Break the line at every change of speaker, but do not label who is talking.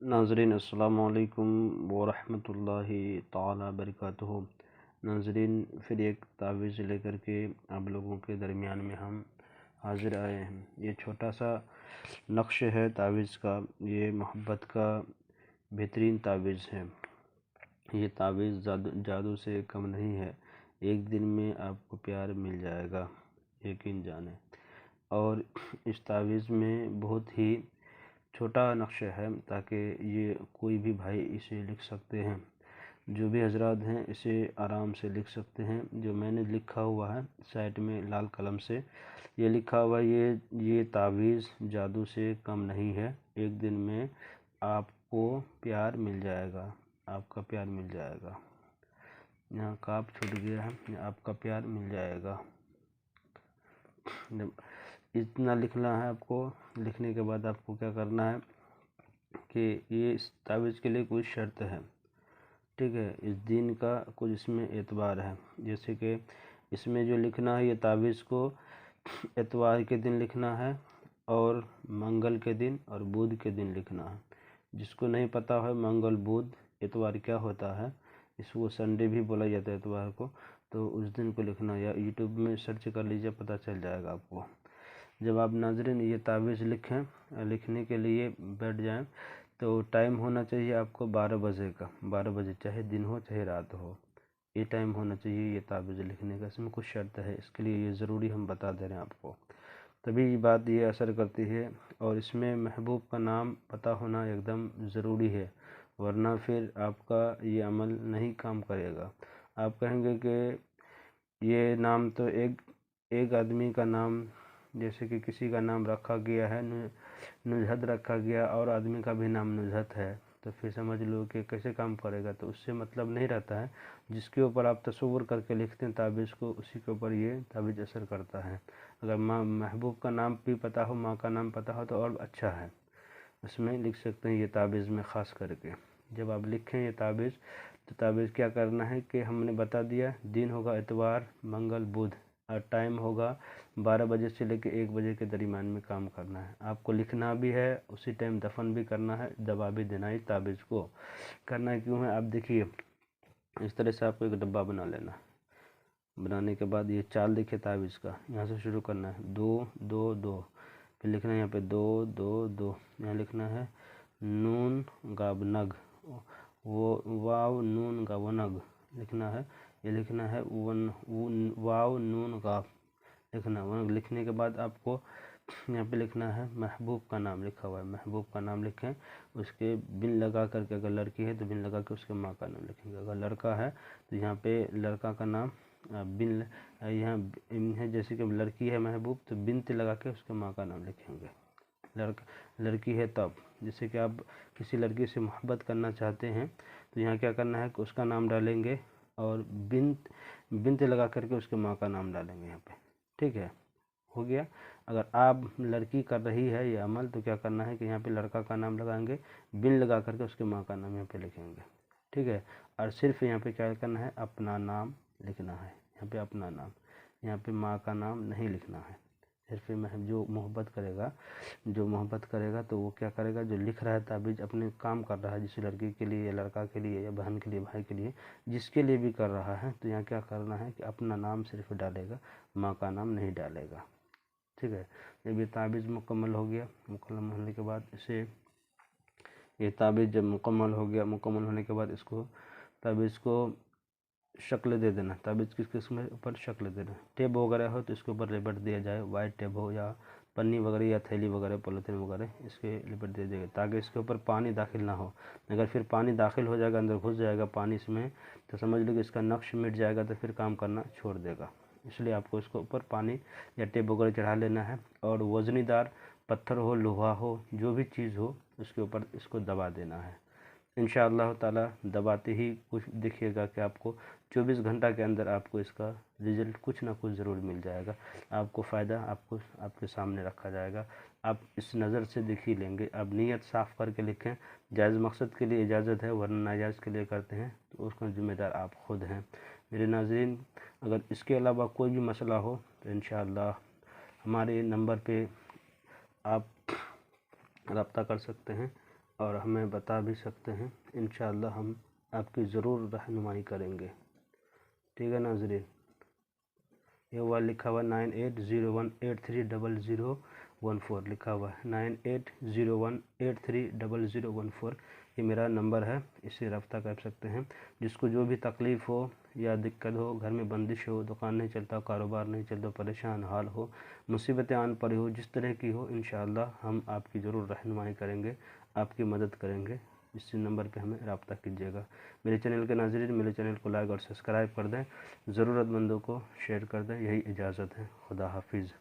नाज़रीन अस्सलामु अलैकुम वरहमतुल्लाहि ताला बरकातुहू। नाज़रीन, फिर एक तावीज़ लेकर के आप लोगों के दरमियान में हम हाज़िर आए हैं। ये छोटा सा नक्श है तावीज़ का। ये मोहब्बत का बेहतरीन तावीज़ है। ये तावीज़ जादू से कम नहीं है। एक दिन में आपको प्यार मिल जाएगा, यकीन जाने। और इस तावीज़ में बहुत ही छोटा नक्शा है, ताकि ये कोई भी भाई इसे लिख सकते हैं। जो भी हजरात हैं इसे आराम से लिख सकते हैं। जो मैंने लिखा हुआ है साइड में लाल कलम से, ये लिखा हुआ ये तावीज़ जादू से कम नहीं है। एक दिन में आपको प्यार मिल जाएगा, आपका प्यार मिल जाएगा। यहाँ काप छूट गया है, आपका प्यार मिल जाएगा। इतना लिखना है आपको। लिखने के बाद आपको क्या करना है कि ये इस तावीज़ के लिए कोई शर्त है, ठीक है। इस दिन का कुछ इसमें एतबार है। जैसे कि इसमें जो लिखना है, ये तावीज़ को एतवार के दिन लिखना है और मंगल के दिन और बुध के दिन लिखना है। जिसको नहीं पता है मंगल बुध एतवार क्या होता है, इसको संडे भी बोला जाता है एतवार को, तो उस दिन को लिखना, या यूट्यूब में सर्च कर लीजिए, पता चल जाएगा आपको। जब आप नाज़रीन ये तावीज़ लिखें, लिखने के लिए बैठ जाएं, तो टाइम होना चाहिए आपको 12 बजे का। 12 बजे, चाहे दिन हो चाहे रात हो, ये टाइम होना चाहिए ये तावीज़ लिखने का। इसमें कुछ शर्त है, इसके लिए ये ज़रूरी हम बता दे रहे हैं आपको, तभी बात ये असर करती है। और इसमें महबूब का नाम पता होना एकदम ज़रूरी है, वरना फिर आपका ये अमल नहीं काम करेगा। आप कहेंगे कि ये नाम तो एक आदमी का नाम, जैसे कि किसी का नाम रखा गया है नुजहत रखा गया, और आदमी का भी नाम नुजहत है, तो फिर समझ लो कि कैसे काम करेगा। तो उससे मतलब नहीं रहता है। जिसके ऊपर आप तस्वुर करके लिखते हैं तावीज़ को, उसी के ऊपर ये तावीज़ असर करता है। अगर महबूब का नाम भी पता हो, माँ का नाम पता हो, तो और अच्छा है। उसमें लिख सकते हैं ये तावीज़ में ख़ास करके। जब आप लिखें ये तावीज़, तो तावीज़ क्या करना है कि हमने बता दिया, दिन होगा इतवार मंगल बुध, और टाइम होगा 12 बजे से लेकर 1 बजे के दरमियान में काम करना है। आपको लिखना भी है, उसी टाइम दफन भी करना है, दबा भी देना है। तावीज़ को करना क्यों है, आप देखिए। इस तरह से आपको एक डब्बा बना लेना। बनाने के बाद ये चाल देखिए तावीज़ का, यहाँ से शुरू करना है 2 2 2, फिर लिखना है यहाँ पे 2 2 2, यहाँ लिखना है नून गाब नग, वो वाव नून गाब नग लिखना है। ये लिखना है वाव नून गाब लिखना। वनग लिखने के बाद आपको यहाँ पे लिखना है महबूब का नाम लिखा हुआ है, महबूब का नाम लिखें। उसके बिन लगा करके, अगर लड़की है तो बिन लगा के उसके माँ का नाम लिखेंगे। अगर लड़का है तो यहाँ पे लड़का का नाम बिन, यहाँ है, जैसे कि लड़की है महबूब, तो बिनते लगा के उसके माँ का नाम लिखेंगे। लड़की है तब, जैसे कि आप किसी लड़की से मोहब्बत करना चाहते हैं, तो यहाँ क्या करना है कि उसका नाम डालेंगे, और बिनते लगा करके उसके माँ का नाम डालेंगे यहाँ पे, ठीक है। हो गया। अगर आप लड़की कर रही है ये अमल, तो क्या करना है कि यहाँ पे लड़का का नाम लगाएंगे, बिन लगा करके उसके माँ का नाम यहाँ पे लिखेंगे, ठीक है। और सिर्फ यहाँ पे क्या करना है, अपना नाम लिखना है। यहाँ पे अपना नाम, यहाँ पे माँ का नाम नहीं लिखना है। सिर्फ जो मोहब्बत करेगा तो वो क्या करेगा, जो लिख रहा है तावीज़, अपने काम कर रहा है, जिस लड़की के लिए या लड़का के लिए या बहन के लिए, भाई के लिए, जिसके लिए भी कर रहा है, तो यहाँ क्या करना है कि अपना नाम सिर्फ डालेगा, माँ का नाम नहीं डालेगा, ठीक है। जब ये तावीज़ मुकम्मल हो गया, मुकम्मल होने के बाद इसे, ये तावीज़ जब मुकम्मल हो गया, मुकम्मल होने के बाद इसको तावीज़ को शक्ल दे देना। तावीज़ किस ऊपर शक्ल देना। टेप वगैरह हो तो इसके ऊपर लिपट दिया जाए, वाइट टेप हो या पन्नी वगैरह या थैली वगैरह, पॉलीथीन वगैरह, इसके लिपट दिया जाएगा, ताकि इसके ऊपर पानी दाखिल ना हो। अगर फिर पानी दाखिल हो जाएगा, अंदर घुस जाएगा पानी इसमें, तो समझ लो कि इसका नक्श मिट जाएगा, तो फिर काम करना छोड़ देगा। इसलिए आपको इसके ऊपर पानी या टेप वगैरह चढ़ा लेना है, और वज़नीदार पत्थर हो, लोहा हो, जो भी चीज़ हो, उसके ऊपर इसको दबा देना है। इंशाअल्लाह ताला दबाते ही कुछ देखिएगा कि आपको 24 घंटा के अंदर आपको इसका रिज़ल्ट कुछ ना कुछ ज़रूर मिल जाएगा। आपको फ़ायदा आपको आपके सामने रखा जाएगा। आप इस नज़र से देख ही लेंगे। आप नीयत साफ़ करके लिखें। जायज़ मकसद के लिए इजाज़त है, वरना नाजायज़ के लिए करते हैं तो उसका ज़िम्मेदार आप ख़ुद हैं। मेरे नाज़रीन, अगर इसके अलावा कोई भी मसला हो तो इंशाअल्लाह हमारे नंबर पे आप रब्ता कर सकते हैं, اور ہمیں بتا بھی سکتے ہیں، انشاءاللہ ہم آپ کی ضرور رہنمائی کریں گے، ٹھیک ہے ناظرین۔ یہ ہوا لکھا ہوا 9801830014 لکھا ہوا ہے، 9801830014، یہ میرا نمبر ہے، اس سے رابطہ کر سکتے ہیں۔ جس کو جو بھی تکلیف ہو یا دقت ہو، گھر میں بندش ہو، دکان نہیں چلتا، کاروبار نہیں چلتا، پریشان حال ہو، مصیبتیں آن پڑی ہو، جس طرح کی ہو، انشاءاللہ ہم آپ کی ضرور رہنمائی کریں گے، آپ کی مدد کریں گے۔ اسی نمبر پہ ہمیں رابطہ کیجیے گا۔ میرے چینل کے ناظرین، میرے چینل کو لائک اور سبسکرائب کر دیں، ضرورت مندوں کو شیئر کر دیں، یہی اجازت ہے۔ خدا حافظ۔